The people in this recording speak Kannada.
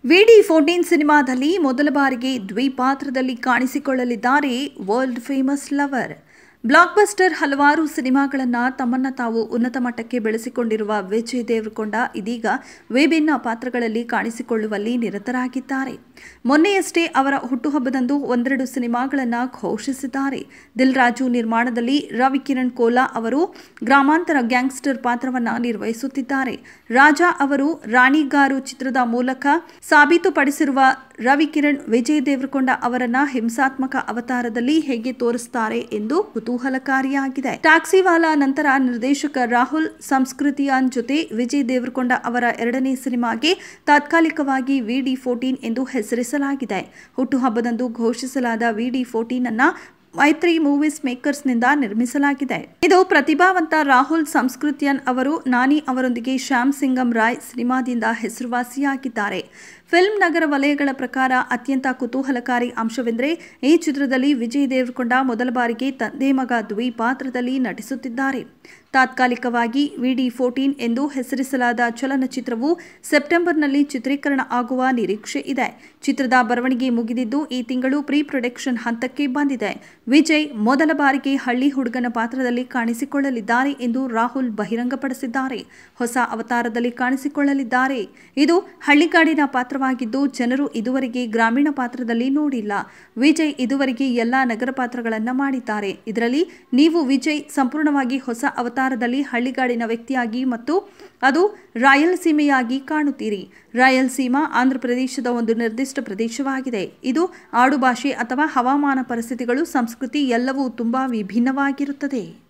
VD14 ಸಿನಿಮಾದಲ್ಲಿ ಮೊದಲ ಬಾರಿಗೆ ದ್ವಿಪಾತ್ರದಲ್ಲಿ ಕಾಣಿಸಿಕೊಳ್ಳಲಿದ್ದಾರೆ world famous lover. Blockbuster ಹಲವಾರು ಸಿನಿಮಾಗಳನ್ನು ತಮ್ಮನ್ನ ತಾವು ಉನ್ನತ ಮಟ್ಟಕ್ಕೆ ಬೆಳೆಸಿಕೊಂಡಿರುವ ವಿಜಯ್ ದೇವರಕೊಂಡ ಇದೀಗ ವಿಭಿನ್ನ ಪಾತ್ರಗಳಲ್ಲಿ ಕಾಣಿಸಿಕೊಳ್ಳುವಲ್ಲಿ ನಿರತರಾಗಿದ್ದಾರೆ. ಮೊನ್ನೆಯಷ್ಟೇ ಅವರ ಹುಟ್ಟುಹಬ್ಬದಂದು ಒಂದೆರಡು ಸಿನಿಮಾಗಳನ್ನು ಘೋಷಿಸಿದ್ದಾರೆ. ದಿಲ್ ರಾಜು ನಿರ್ಮಾಣದಲ್ಲಿ ರವಿಕಿರಣ್ ಕೋಲಾ ಅವರು ಗ್ರಾಮಾಂತರ ಗ್ಯಾಂಗ್ಸ್ಟರ್ ಪಾತ್ರವನ್ನು ನಿರ್ವಹಿಸುತ್ತಿದ್ದಾರೆ. ರಾಜಾ ಅವರು ರಾಣಿಗಾರು ಚಿತ್ರದ ಮೂಲಕ ಸಾಬೀತುಪಡಿಸಿರುವ ರವಿಕಿರಣ್ ವಿಜಯ್ ದೇವರಕೊಂಡ ಅವರನ್ನ ಹಿಂಸಾತ್ಮಕ ಅವತಾರದಲ್ಲಿ ಹೇಗೆ ತೋರಿಸುತ್ತಾರೆ ಎಂದು ಕುತೂಹಲಕಾರಿಯಾಗಿದೆ. ಟ್ಯಾಕ್ಸಿವಾಲಾ ನಂತರ ನಿರ್ದೇಶಕ ರಾಹುಲ್ ಸಂಸ್ಕೃತಿಯಾನ್ ಜೊತೆ ವಿಜಯ್ ದೇವರಕೊಂಡ ಅವರ ಎರಡನೇ ಸಿನಿಮಾಗೆ ತಾತ್ಕಾಲಿಕವಾಗಿ VD14 ಎಂದು ಹೆಸರಿಸಲಾಗಿದೆ. ಹುಟ್ಟುಹಬ್ಬದಂದು ಘೋಷಿಸಲಾದ VD14 ಅನ್ನ ಮೈತ್ರಿ ಮೂವೀಸ್ ಮೇಕರ್ಸ್ನಿಂದ ನಿರ್ಮಿಸಲಾಗಿದೆ. ಇದು ಪ್ರತಿಭಾವಂತ ರಾಹುಲ್ ಸಂಸ್ಕೃತಿಯನ್ ಅವರು ನಾನಿ ಅವರೊಂದಿಗೆ ಶ್ಯಾಮ್ ಸಿಂಗಂ ರಾಯ್ ಸಿನಿಮಾದಿಂದ ಹೆಸರುವಾಸಿಯಾಗಿದ್ದಾರೆ. ಫಿಲ್ಮ್ ನಗರ ವಲಯಗಳ ಪ್ರಕಾರ ಅತ್ಯಂತ ಕುತೂಹಲಕಾರಿ ಅಂಶವೆಂದರೆ ಈ ಚಿತ್ರದಲ್ಲಿ ವಿಜಯ್ ದೇವರಕೊಂಡ ಮೊದಲ ಬಾರಿಗೆ ತಂದೆ ಮಗ ದ್ವಿಪಾತ್ರದಲ್ಲಿ ನಟಿಸುತ್ತಿದ್ದಾರೆ. ತಾತ್ಕಾಲಿಕವಾಗಿ VD14 ಎಂದು ಹೆಸರಿಸಲಾದ ಚಲನಚಿತ್ರವು ಸೆಪ್ಟೆಂಬರ್ನಲ್ಲಿ ಚಿತ್ರೀಕರಣ ಆಗುವ ನಿರೀಕ್ಷೆ ಇದೆ. ಚಿತ್ರದ ಬರವಣಿಗೆ ಮುಗಿದಿದ್ದು ಈ ತಿಂಗಳು ಪ್ರೀ ಪ್ರೊಡಕ್ಷನ್ ಹಂತಕ್ಕೆ ಬಂದಿದೆ. ವಿಜಯ್ ಮೊದಲ ಬಾರಿಗೆ ಹಳ್ಳಿ ಹುಡುಗನ ಪಾತ್ರದಲ್ಲಿ ಕಾಣಿಸಿಕೊಳ್ಳಲಿದ್ದಾರೆ ಎಂದು ರಾಹುಲ್ ಬಹಿರಂಗಪಡಿಸಿದ್ದಾರೆ. ಹೊಸ ಅವತಾರದಲ್ಲಿ ಕಾಣಿಸಿಕೊಳ್ಳಲಿದ್ದಾರೆ. ಇದು ಹಳ್ಳಿಗಾಡಿನ ಪಾತ್ರವಾಗಿದ್ದು ಜನರು ಇದುವರೆಗೆ ಗ್ರಾಮೀಣ ಪಾತ್ರದಲ್ಲಿ ನೋಡಿಲ್ಲ. ವಿಜಯ್ ಇದುವರೆಗೆ ಎಲ್ಲಾ ನಗರ ಪಾತ್ರಗಳನ್ನು ಮಾಡಿದ್ದಾರೆ. ಇದರಲ್ಲಿ ನೀವು ವಿಜಯ್ ಸಂಪೂರ್ಣವಾಗಿ ಹೊಸ ಅವತಾರದಲ್ಲಿ ಹಳ್ಳಿಗಾಡಿನ ವ್ಯಕ್ತಿಯಾಗಿ ಮತ್ತು ಅದು ರಾಯಲಸೀಮೆಯಾಗಿ ಕಾಣುತ್ತೀರಿ. ರಾಯಲಸೀಮಾ ಆಂಧ್ರಪ್ರದೇಶದ ಒಂದು ನಿರ್ದಿಷ್ಟ ಪ್ರದೇಶವಾಗಿದೆ. ಇದು ಆಡುಭಾಷೆ ಅಥವಾ ಹವಾಮಾನ ಪರಿಸ್ಥಿತಿಗಳು ಸಂಸ್ಕೃತಿ ಎಲ್ಲವೂ ತುಂಬಾ ವಿಭಿನ್ನವಾಗಿರುತ್ತದೆ.